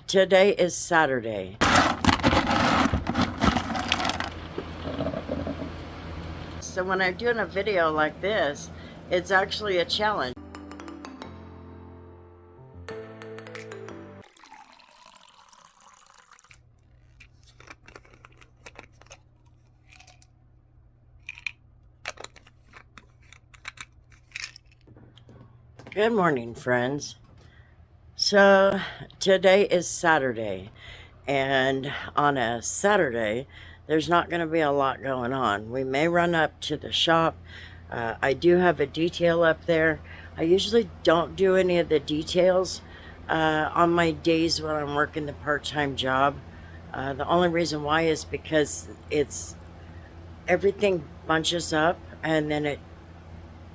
Today is Saturday. So when I'm doing a video like this, it's actually a challenge. Good morning, friends. So today is Saturday, and on a Saturday, there's not going to be a lot going on. We may run up to the shop. I do have a detail up there. I usually don't do any of the details on my days when I'm working the part-time job. The only reason why is because everything bunches up, and then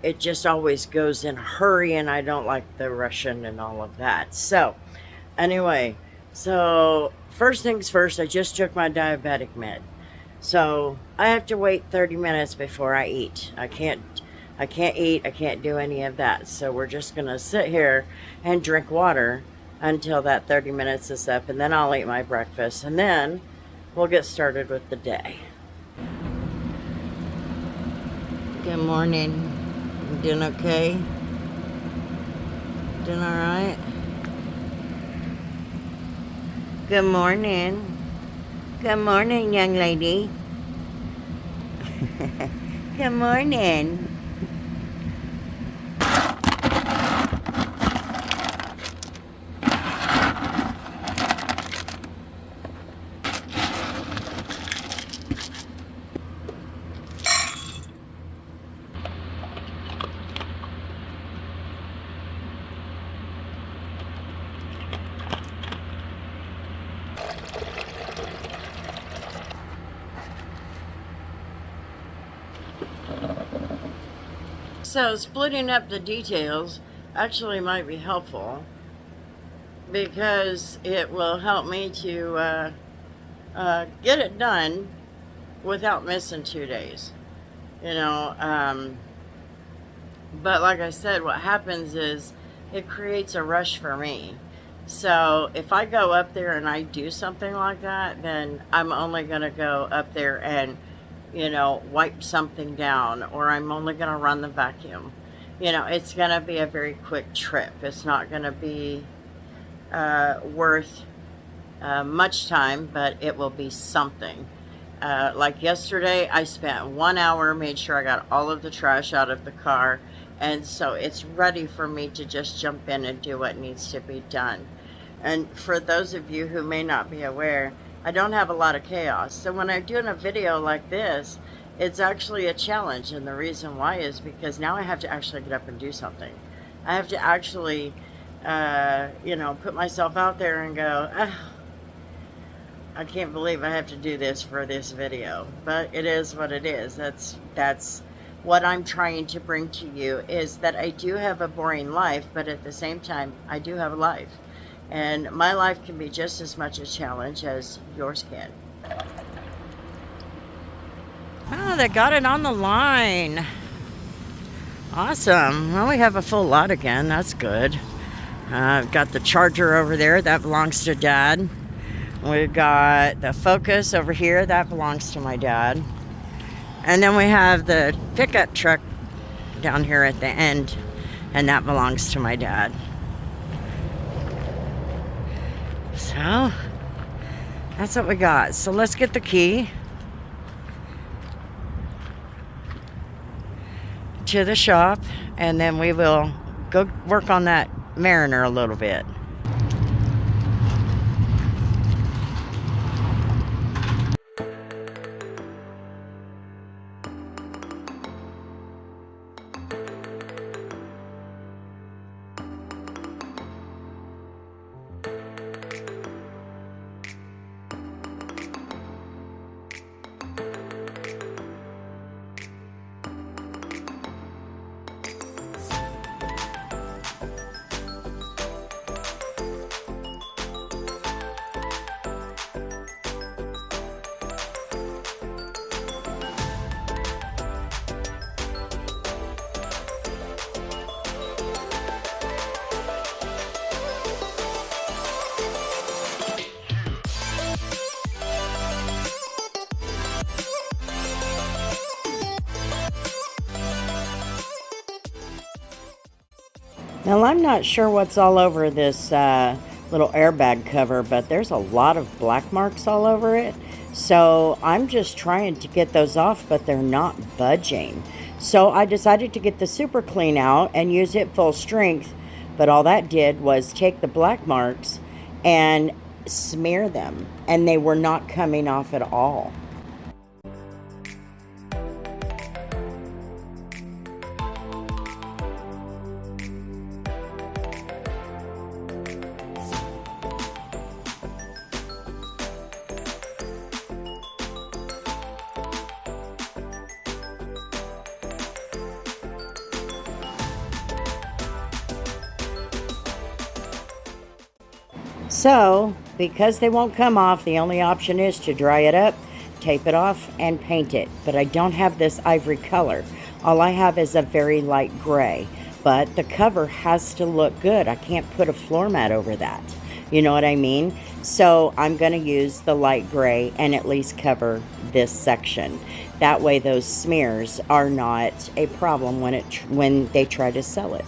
it just always goes in a hurry, and I don't like the rushing and all of that. So anyway, so first things first, I just took my diabetic med. So I have to wait 30 minutes before I eat. I can't eat, I can't do any of that. So we're just gonna sit here and drink water until that 30 minutes is up, and then I'll eat my breakfast, and then we'll get started with the day. Good morning. You doing okay? Doing all right? Good morning. Good morning, young lady. Good morning. So splitting up the details actually might be helpful, because it will help me to get it done without missing 2 days. But like I said, what happens is it creates a rush for me. So if I go up there and I do something like that, then I'm only going to go up there and wipe something down, or I'm only going to run the vacuum. It's going to be a very quick trip. It's not going to be worth much time, but it will be something. Like yesterday, I spent 1 hour, made sure I got all of the trash out of the car, and so it's ready for me to just jump in and do what needs to be done. And for those of you who may not be aware, I don't have a lot of chaos. So when I'm doing a video like this, it's actually a challenge. And the reason why is because now I have to actually get up and do something. I have to actually, put myself out there and go, I can't believe I have to do this for this video. But it is what it is. That's what I'm trying to bring to you, is that I do have a boring life, but at the same time, I do have a life. And my life can be just as much a challenge as yours can. Oh, they got it on the line. Awesome. Well, we have a full lot again. That's good. I've got the Charger over there. That belongs to Dad. We've got the Focus over here. That belongs to my dad. And then we have the pickup truck down here at the end, and that belongs to my dad. So that's what we got. So let's get the key to the shop, and then we will go work on that Mariner a little bit. Now, I'm not sure what's all over this little airbag cover, but there's a lot of black marks all over it. So I'm just trying to get those off, but they're not budging. So I decided to get the super clean out and use it full strength. But all that did was take the black marks and smear them, and they were not coming off at all. So, because they won't come off, the only option is to dry it up, tape it off, and paint it. But I don't have this ivory color. All I have is a very light gray. But the cover has to look good. I can't put a floor mat over that. You know what I mean? So I'm going to use the light gray and at least cover this section. That way those smears are not a problem when they try to sell it.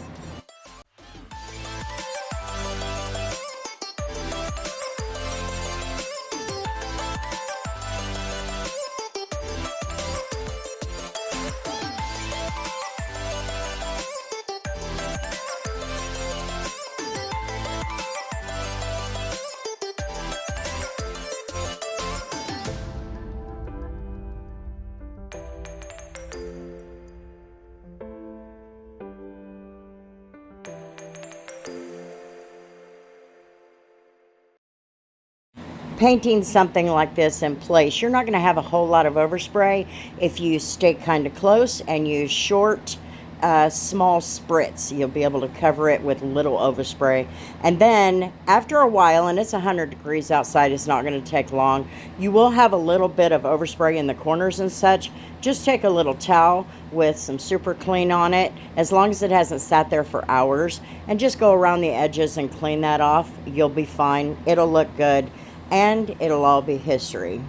Painting something like this in place, you're not going to have a whole lot of overspray if you stay kind of close and use short, small spritz. You'll be able to cover it with little overspray. And then after a while, and it's 100 degrees outside, it's not going to take long, you will have a little bit of overspray in the corners and such. Just take a little towel with some super clean on it, as long as it hasn't sat there for hours, and just go around the edges and clean that off. You'll be fine. It'll look good. And it'll all be history.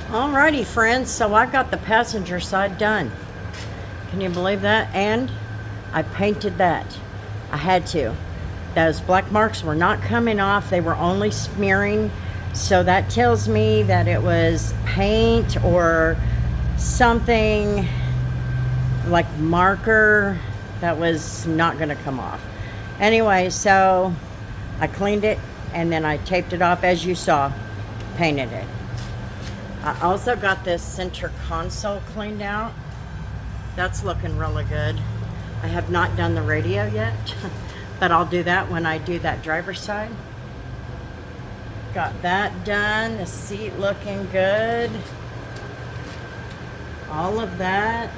Alrighty, friends, so I got the passenger side done. Can you believe that? And I painted that. I had to. Those black marks were not coming off. They were only smearing. So that tells me that it was paint or something like marker that was not going to come off. Anyway, so I cleaned it and then I taped it off as you saw, painted it. I also got this center console cleaned out. That's looking really good. I have not done the radio yet, but I'll do that when I do that driver's side. Got that done. The seat looking good. All of that.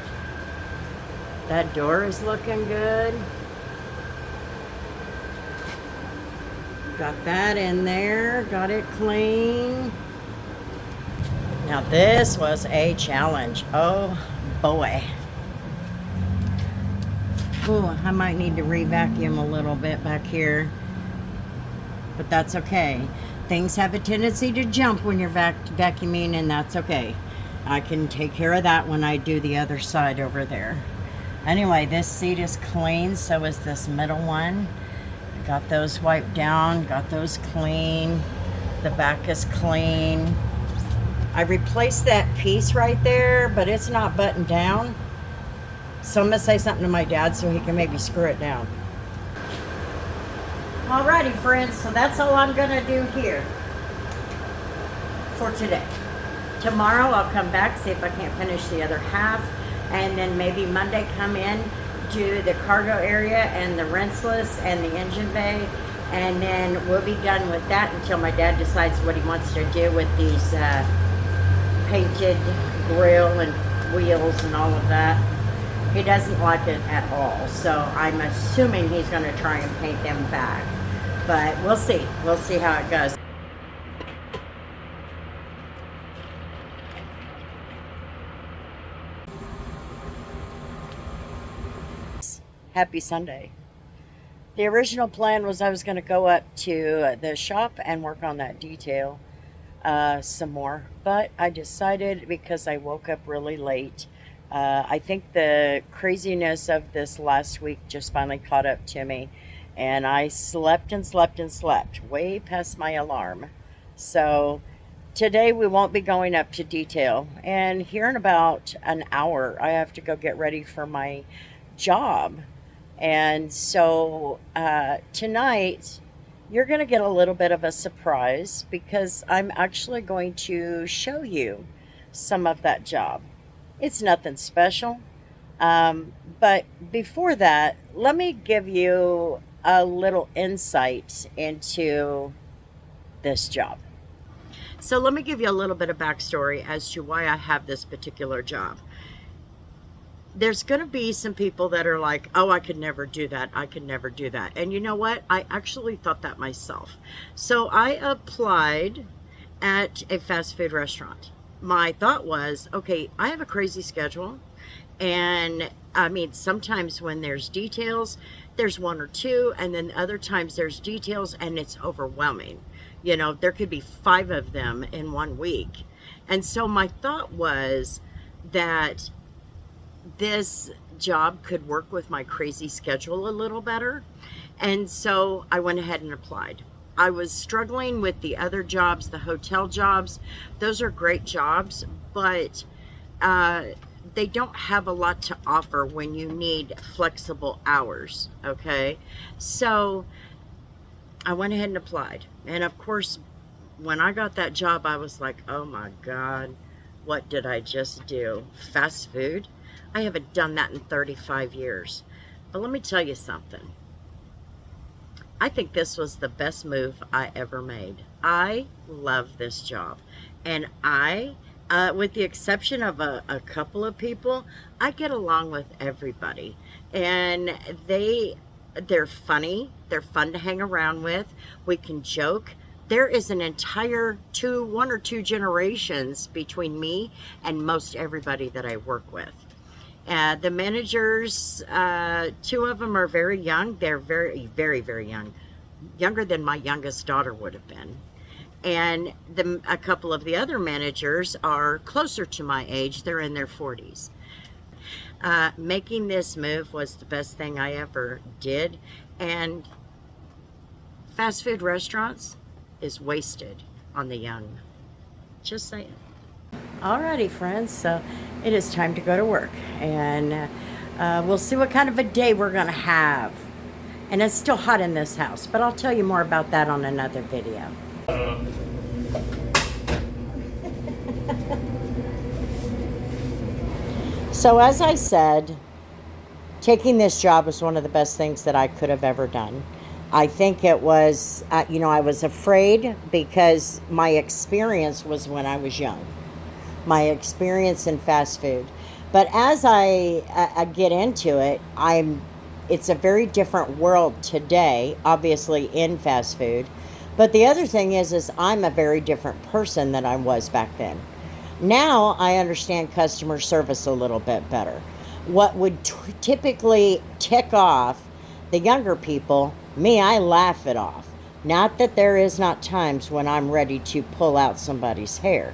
That door is looking good. Got that in there. Got it clean. Now this was a challenge. Oh boy. Ooh, I might need to re-vacuum a little bit back here. But that's okay. Things have a tendency to jump when you're vacuuming, and that's okay. I can take care of that when I do the other side over there. Anyway, this seat is clean, so is this middle one. Got those wiped down, got those clean. The back is clean. I replaced that piece right there, but it's not buttoned down. So I'm gonna say something to my dad so he can maybe screw it down. Alrighty, friends, so that's all I'm gonna do here for today. Tomorrow I'll come back, see if I can't finish the other half, and then maybe Monday come in, do the cargo area and the rinseless and the engine bay, and then we'll be done with that until my dad decides what he wants to do with these painted grill and wheels and all of that. He doesn't like it at all, so I'm assuming he's going to try and paint them back. But we'll see. We'll see how it goes. Happy Sunday. The original plan was I was going to go up to the shop and work on that detail some more. But I decided, because I woke up really late, I think the craziness of this last week just finally caught up to me. And I slept and slept and slept way past my alarm. So today we won't be going up to detail. And here in about an hour, I have to go get ready for my job. And so tonight, you're going to get a little bit of a surprise, because I'm actually going to show you some of that job. It's nothing special. But before that, let me give you a little insight into this job. So let me give you a little bit of backstory as to why I have this particular job. There's going to be some people that are like, oh, I could never do that. I could never do that. And you know what? I actually thought that myself. So I applied at a fast food restaurant. My thought was, okay, I have a crazy schedule. And I mean, sometimes when there's details, there's one or two, and then other times there's details and it's overwhelming. You know, there could be 5 of them in 1 week. And so my thought was that this job could work with my crazy schedule a little better. And so I went ahead and applied. I was struggling with the other jobs, the hotel jobs. Those are great jobs, but they don't have a lot to offer when you need flexible hours, okay? So I went ahead and applied. And of course, when I got that job, I was like, oh my God, what did I just do? Fast food? I haven't done that in 35 years. But let me tell you something. I think this was the best move I ever made. I love this job. And with the exception of a couple of people, I get along with everybody. And they're funny. They're fun to hang around with. We can joke. There is an entire 1 or 2 generations between me and most everybody that I work with. The managers, 2 of them are very young. They're very, very, very young. Younger than my youngest daughter would have been. And a couple of the other managers are closer to my age. They're in their 40s. Making this move was the best thing I ever did. And fast food restaurants is wasted on the young. Just saying. Alrighty, friends, so it is time to go to work, and we'll see what kind of a day we're gonna have. And it's still hot in this house, but I'll tell you more about that on another video. So, as I said, taking this job was one of the best things that I could have ever done. I think it was, I was afraid because my experience was when I was young, my experience in fast food. But as I get into it, it's a very different world today, obviously in fast food. But the other thing is I'm a very different person than I was back then. Now I understand customer service a little bit better. What would typically tick off the younger people, me, I laugh it off. Not that there is not times when I'm ready to pull out somebody's hair,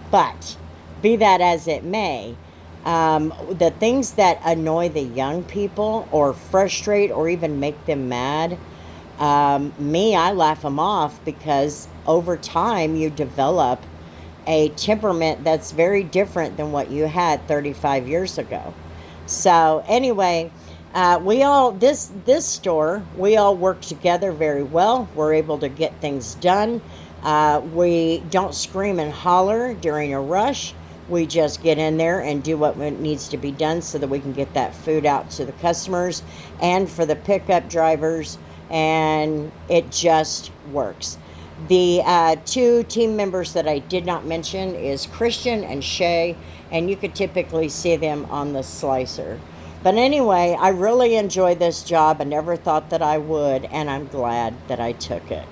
but be that as it may, the things that annoy the young people or frustrate or even make them mad, me, I laugh them off because over time you develop a temperament that's very different than what you had 35 years ago. So anyway, we all this store, we all work together very well. We're able to get things done. We don't scream and holler during a rush. We just get in there and do what needs to be done so that we can get that food out to the customers and for the pickup drivers, and it just works. The two team members that I did not mention is Christian and Shay, and you could typically see them on the slicer. But anyway, I really enjoy this job. I never thought that I would, and I'm glad that I took it.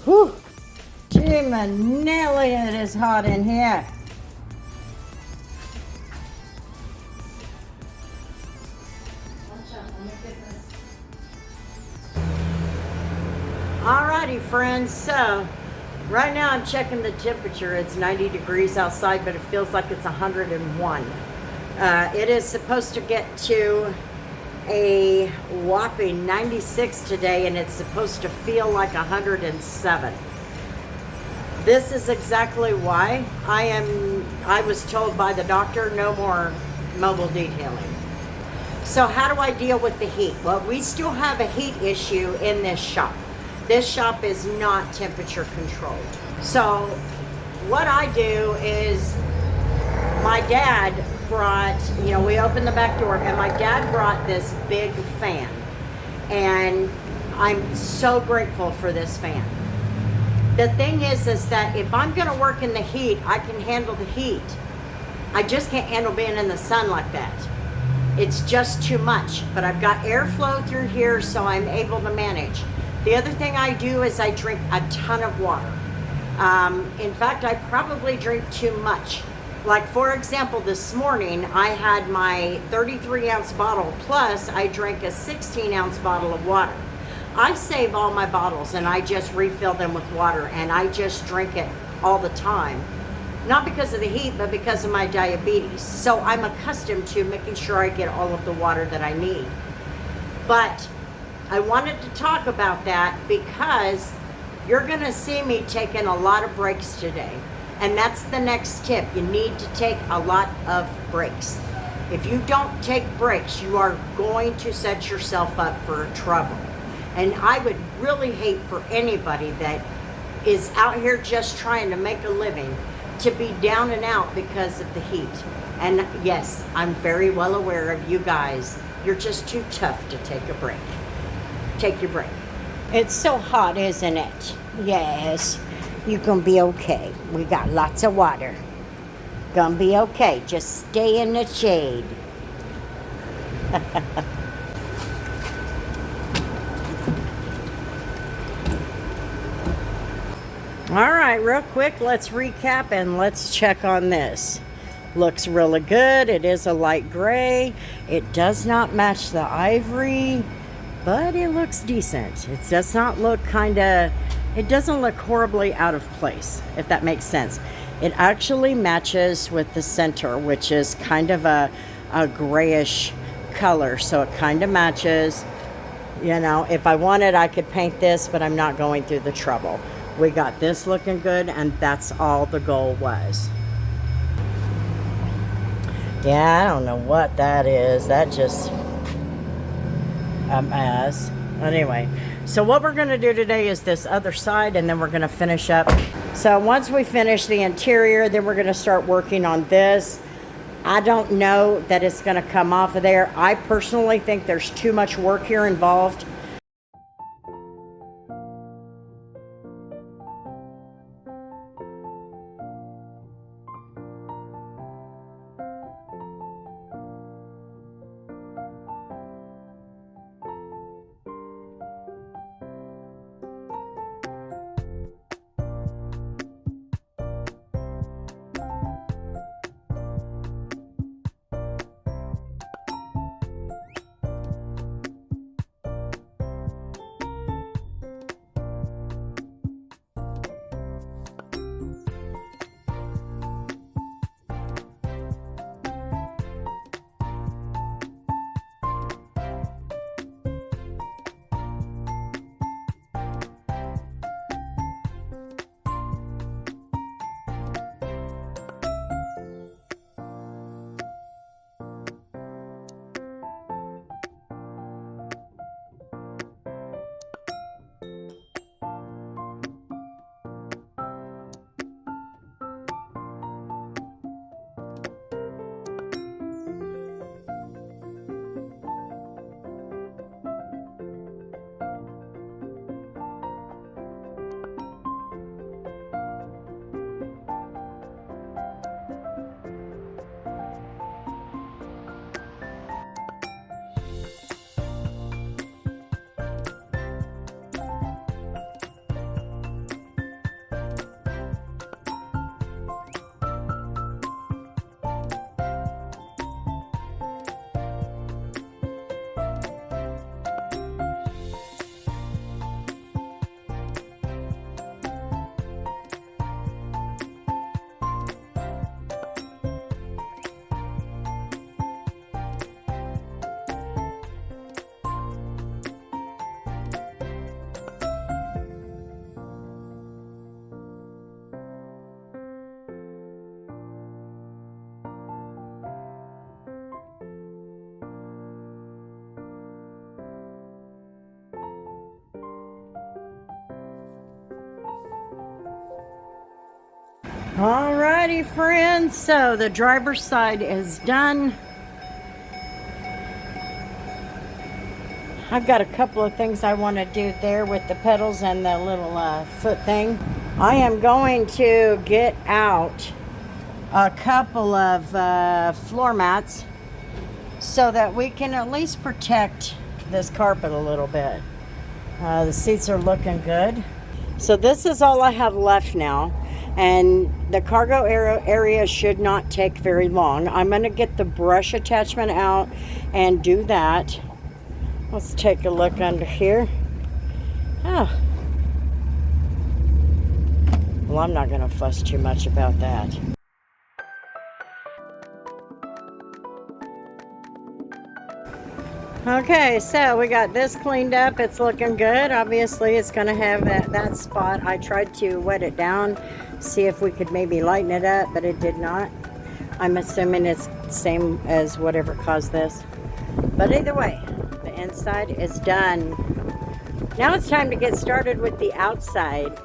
Whew! Gee, Manelli, it is hot in here. Alrighty, friends, so right now I'm checking the temperature. It's 90 degrees outside, but it feels like it's 101. It is supposed to get to a whopping 96 today, and it's supposed to feel like 107. This is exactly why I was told by the doctor no more mobile detailing. So how do I deal with the heat? Well, we still have a heat issue in this shop. This shop is not temperature controlled. So what I do is my dad brought, we opened the back door and my dad brought this big fan. And I'm so grateful for this fan. The thing is that if I'm gonna work in the heat, I can handle the heat. I just can't handle being in the sun like that. It's just too much, but I've got airflow through here, so I'm able to manage. The other thing I do is I drink a ton of water. In fact, I probably drink too much. Like, for example, this morning I had my 33 ounce bottle, plus I drank a 16 ounce bottle of water. I save all my bottles and I just refill them with water, and I just drink it all the time. Not because of the heat, but because of my diabetes. So I'm accustomed to making sure I get all of the water that I need. But I wanted to talk about that because you're gonna see me taking a lot of breaks today. And that's the next tip. You need to take a lot of breaks. If you don't take breaks, you are going to set yourself up for trouble. And I would really hate for anybody that is out here just trying to make a living to be down and out because of the heat. And yes, I'm very well aware of you guys. You're just too tough to take a break. Take your break. It's so hot, isn't it? Yes. You're gonna be okay. We got lots of water. Gonna be okay. Just stay in the shade. All right, real quick, let's recap and let's check on this. Looks really good. It is a light gray. It does not match the ivory, but it looks decent. It does not look it doesn't look horribly out of place, if that makes sense. It actually matches with the center, which is kind of a grayish color. So it kind of matches. You know, if I wanted, I could paint this, but I'm not going through the trouble. We got this looking good, and that's all the goal was. Yeah, I don't know what that is. That just a mess. Anyway, so what we're going to do today is this other side, and then we're going to finish up. So once we finish the interior, then we're going to start working on this. I don't know that it's going to come off of there. I personally think there's too much work here involved. Alrighty, friends, so the driver's side is done. I've got a couple of things I want to do there with the pedals and the little foot thing. I am going to get out a couple of floor mats so that we can at least protect this carpet a little bit. The seats are looking good. So this is all I have left now. And the cargo area should not take very long. I'm going to get the brush attachment out and do that. Let's take a look under here. Oh, well, I'm not going to fuss too much about that. Okay, so we got this cleaned up. It's looking good. Obviously, it's going to have that spot. I tried to wet it down, see if we could maybe lighten it up, but it did not. I'm assuming it's the same as whatever caused this. But either way, the inside is done. Now it's time to get started with the outside.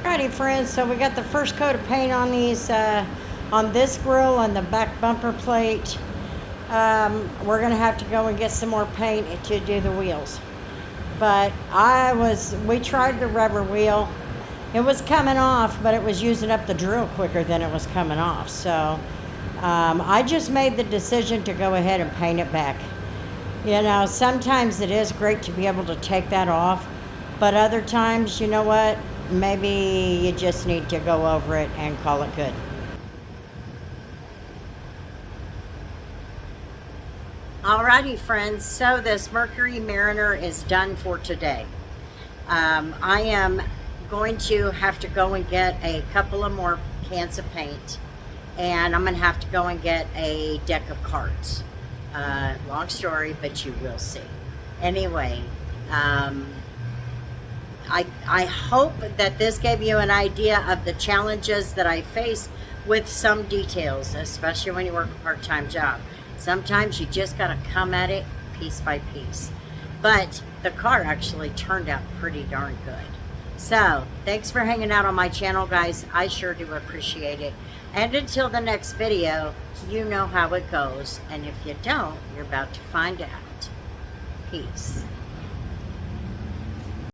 Alrighty, friends, so we got the first coat of paint on these, on this grill and the back bumper plate. We're going to have to go and get some more paint to do the wheels. But we tried the rubber wheel. It was coming off, but it was using up the drill quicker than it was coming off. So I just made the decision to go ahead and paint it back. You know, sometimes it is great to be able to take that off, but other times, you know what? Maybe you just need to go over it and call it good. Alrighty, friends, so this Mercury Mariner is done for today. I am going to have to go and get a couple of more cans of paint, and I'm going to have to go and get a deck of cards. Long story, but you will see. Anyway, I hope that this gave you an idea of the challenges that I face with some details, especially when you work a part-time job. Sometimes you just got to come at it piece by piece. But the car actually turned out pretty darn good. So, thanks for hanging out on my channel, guys. I sure do appreciate it. And until the next video, you know how it goes. And if you don't, you're about to find out. Peace.